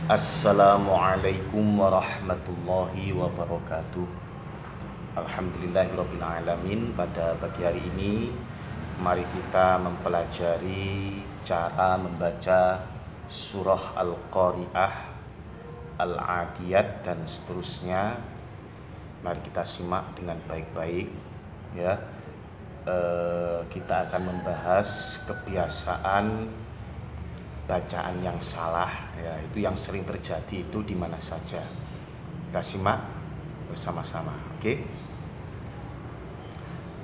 Assalamualaikum warahmatullahi wabarakatuh. Alhamdulillahirabbil alamin. Pada pagi hari ini mari kita mempelajari cara membaca surah Al-Qari'ah, Al-Adiyat dan seterusnya. Mari kita simak dengan baik-baik ya. Kita akan membahas kebiasaan bacaan yang salah ya, itu yang sering terjadi itu di mana saja. Kita simak bersama-sama. Oke.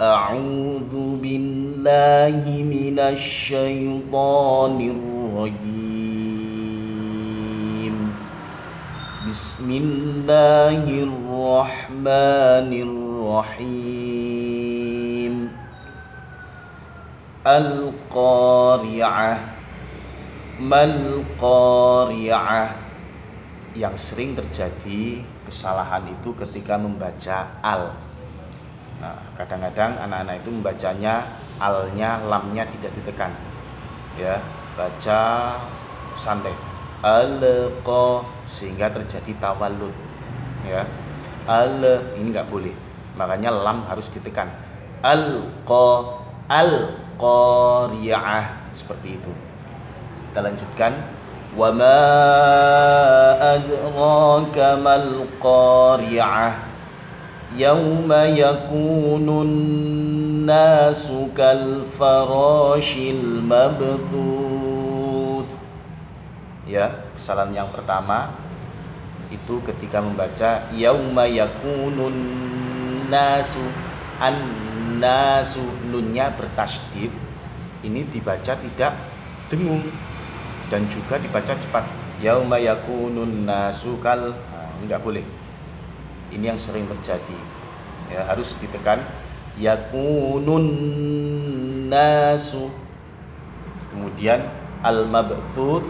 A'udzu billahi minasy syaithanir rajim. Bismillahirrahmanirrahim. Al-Qari'ah. Mal-Qari'ah. Yang sering terjadi kesalahan itu ketika membaca al. Nah, kadang-kadang anak-anak itu membacanya alnya, lamnya tidak ditekan. Ya, baca santai. Al-qa sehingga terjadi tawallud. Ya. Ini enggak boleh. Makanya lam harus ditekan. Al-Qari'ah seperti itu. Kita lanjutkan. Wa ma adraka mal qari'ah yauma yakunun nasu kal farashil mabthuth. Ya, kesalahan yang pertama itu ketika membaca yauma yakunun nasu, an-nasu, nunnya bertasydid. Ini dibaca tidak dengung dan juga dibaca cepat. Yauma yakunun nasu kal, ini enggak boleh. Ini yang sering terjadi. Ya, harus ditekan yakunun nasu. Kemudian al-mabthuth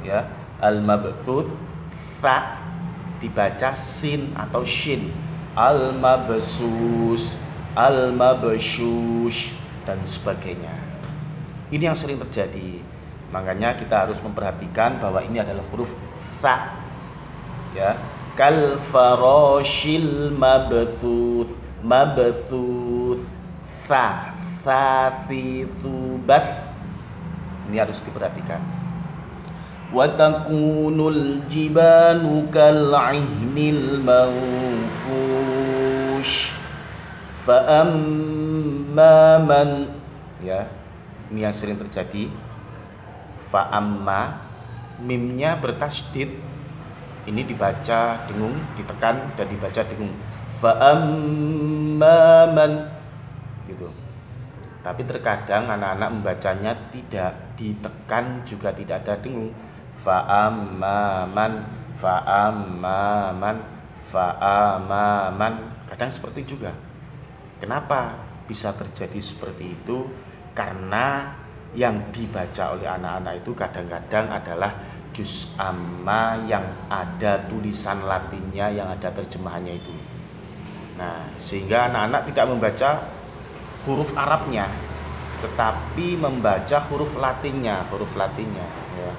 ya, al-mabthuth fa dibaca sin atau shin. Al-mabsus, al-mabshush dan sebagainya. Ini yang sering terjadi. Makanya kita harus memperhatikan bahwa ini adalah huruf tha. Ya, kal farashil mabthuth, mabthuth, tha, thithu bath. Ini harus diperhatikan. Wa takunul jibalu kal 'ihnil manfush. Fa amma man, ya, ini yang sering terjadi. Fa'amma, mimnya bertasydid. Ini dibaca dengung, ditekan dan dibaca dengung. Fa'amma man, gitu. Tapi terkadang anak-anak membacanya tidak ditekan juga tidak ada dengung. Fa'amma man, fa'amma man, fa'amma man. Kadang seperti juga. Kenapa bisa terjadi seperti itu? Karena yang dibaca oleh anak-anak itu kadang-kadang adalah juz amma yang ada tulisan Latinnya, yang ada terjemahannya itu. Nah, sehingga anak-anak tidak membaca huruf Arabnya, tetapi membaca huruf Latinnya, ya.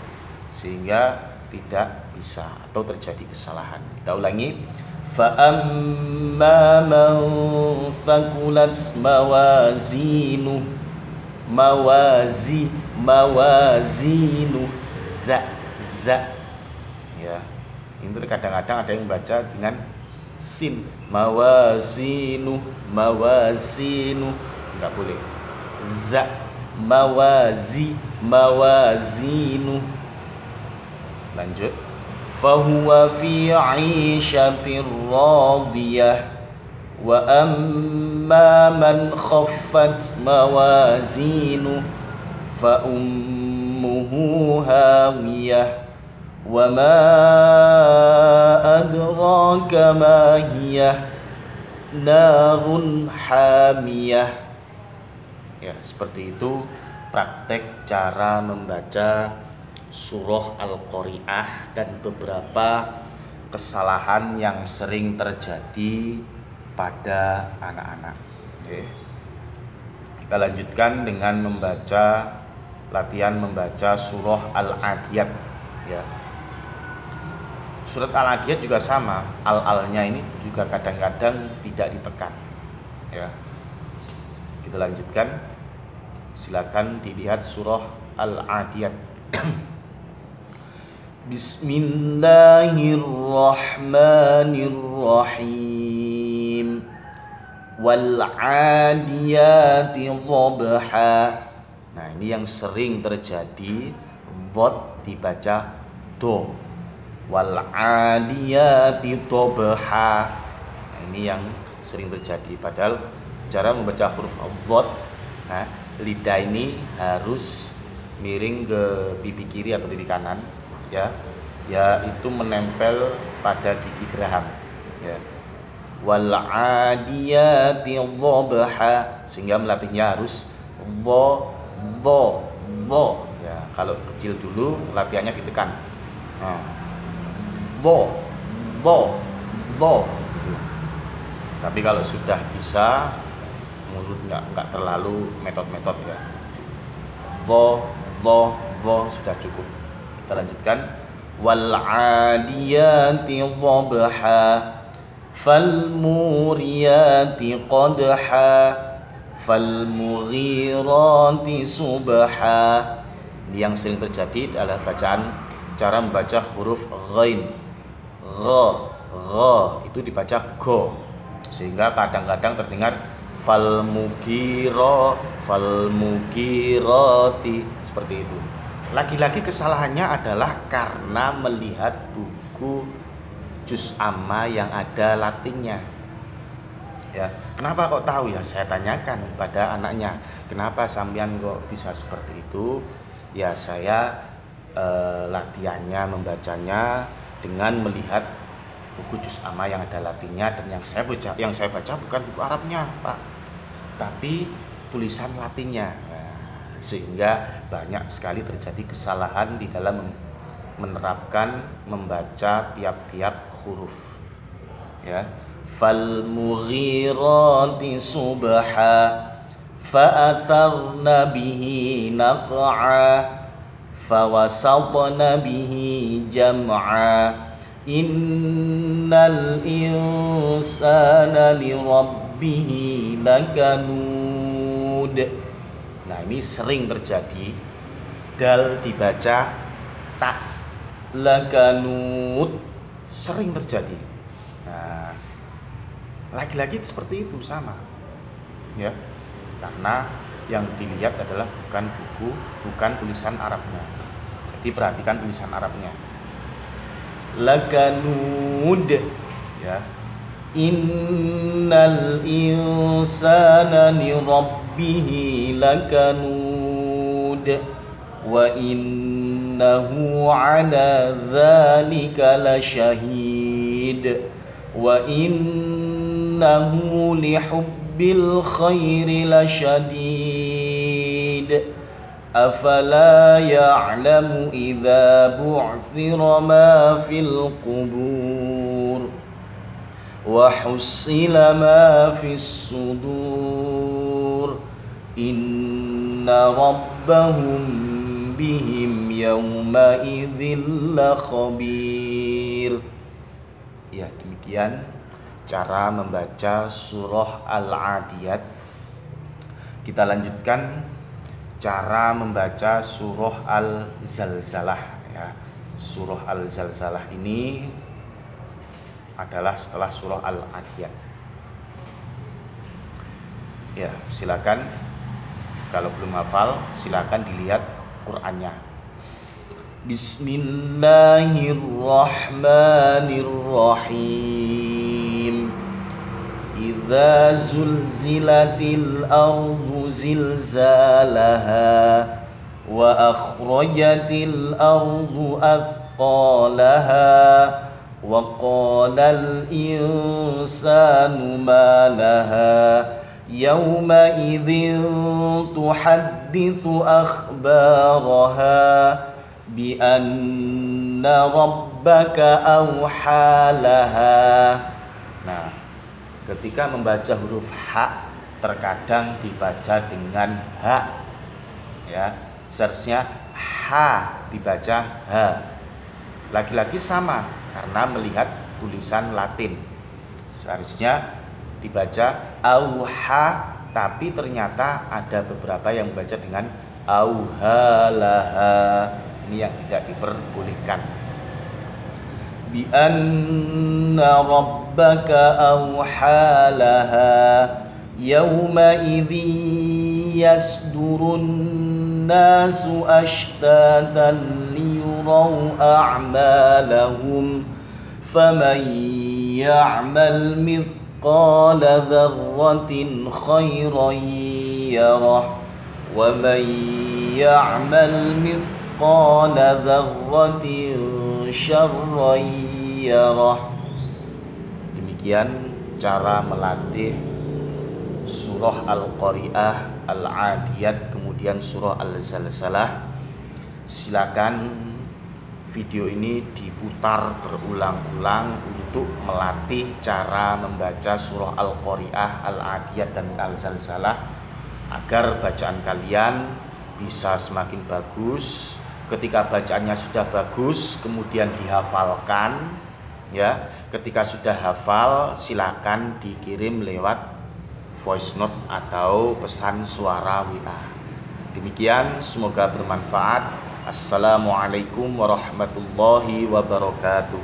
Sehingga tidak bisa atau terjadi kesalahan. Kita ulangi. Fa amma man thaqulat mawazinu, mawazinu, za ya. Ini kadang-kadang ada yang baca dengan sin, mawazinu, enggak boleh. Za, mawazinu. Lanjut. Fahuwa fi 'ishatir radiyah wa amma man khaffat mawazinu fa ummuhu hawiyah wa ma adraka ma hiyah narun hamiyah. Ya, seperti itu praktek cara membaca surah Al-Qari'ah dan beberapa kesalahan yang sering terjadi pada anak-anak. Oke. Kita lanjutkan dengan latihan membaca surah Al-Adiyat ya. Surat Al-Adiyat juga sama, al-alnya ini juga kadang-kadang tidak ditekan. Ya. Kita lanjutkan. Silakan dilihat surah Al-Adiyat. Bismillahirrahmanirrahim. Wal 'adiyati dhabha. Nah, ini yang sering terjadi, dhad dibaca do. Wal 'adiyati dhabha. Nah, ini yang sering terjadi, padahal cara membaca huruf dhad, nah, lidah ini harus miring ke pipi kiri atau pipi kanan, ya, yaitu menempel pada gigi geraham, ya. Wal 'adiyati dhabha, sehingga melatihnya harus bo, ya. Kalau kecil dulu latihannya ditekan, nah, bo, gitu. Tapi kalau sudah bisa, mulut nggak terlalu metode ya. Bo sudah cukup. Kita lanjutkan. Wal 'adiyati dhabha fal muriyati qadha fal mughirati subha. Ini yang sering terjadi adalah cara membaca huruf ghain. Gha itu dibaca go, sehingga kadang-kadang terdengar fal mugirati seperti itu. Lagi-lagi kesalahannya adalah karena melihat buku juz amma yang ada latinnya. Ya, kenapa kok tahu ya? Saya tanyakan pada anaknya, kenapa sampean kok bisa seperti itu? Ya, saya latihannya membacanya dengan melihat buku juz amma yang ada latinnya, dan yang saya baca bukan buku Arabnya, Pak, tapi tulisan latinnya. Nah, sehingga banyak sekali terjadi kesalahan di dalam menerapkan membaca tiap-tiap huruf, ya. Fal mughirati subha fa atharna bihi naq'a fa wasatna bihi jam'a innal insana li rabbihi lakanud. Nah, ini sering terjadi, dal dibaca tak, lakanud, sering terjadi. Nah, lagi-lagi seperti itu sama, ya, karena yang dilihat adalah bukan tulisan Arabnya. Jadi perhatikan tulisan Arabnya. Lakanud, ya. Innal insana li rabbihi lakanud wa innahu ala dzalika lasyahid wa innahu li hubbil khairi lasyadid afala ya'lamu idza bu'thira ma fil qubur wa hussila ma fis sudur inna rabbahum bihim yawma idzil khabir. Ya, demikian cara membaca surah Al-Adiyat. Kita lanjutkan cara membaca surah Al-Zalzalah, ya. Surah Al-Zalzalah ini adalah setelah surah Al-Adiyat. Ya, silakan kalau belum hafal silakan dilihat Qur'annya. Bismillahirrahmanirrahim. Idza zulzilatil ardu zilzalaha wa akhrajatil ardu athqalaha wa qalal insanu ma laha yawma idzin tuhadditsu akhbaraha bi anna rabbaka awhalaha. Nah, ketika membaca huruf ha terkadang dibaca dengan ha, ya, seharusnya ha dibaca ha. Laki-laki sama karena melihat tulisan Latin. Seharusnya dibaca auha, tapi ternyata ada beberapa yang membaca dengan auhalaha. Ini yang tidak diperbolehkan. Bi anna rabbaka auhalaha yauma idzi yasdurun nasu ashtatan liyuraw a'malahum faman ya'mal mithqala dzarratin khairan yarah wa man ya'mal mithqala dzarratin syarran yarah. Demikian cara melatih surah Al-Qari'ah, Al-Adiyat, kemudian surah Al-Zalzalah. Silakan video ini diputar berulang-ulang untuk melatih cara membaca surah Al-Qari'ah, Al-Adiyat, dan Al-Zalzalah agar bacaan kalian bisa semakin bagus. Ketika bacaannya sudah bagus, kemudian dihafalkan, ya. Ketika sudah hafal, silakan dikirim lewat voice note atau pesan suara WA. Demikian, semoga bermanfaat. Assalamualaikum warahmatullahi wabarakatuh.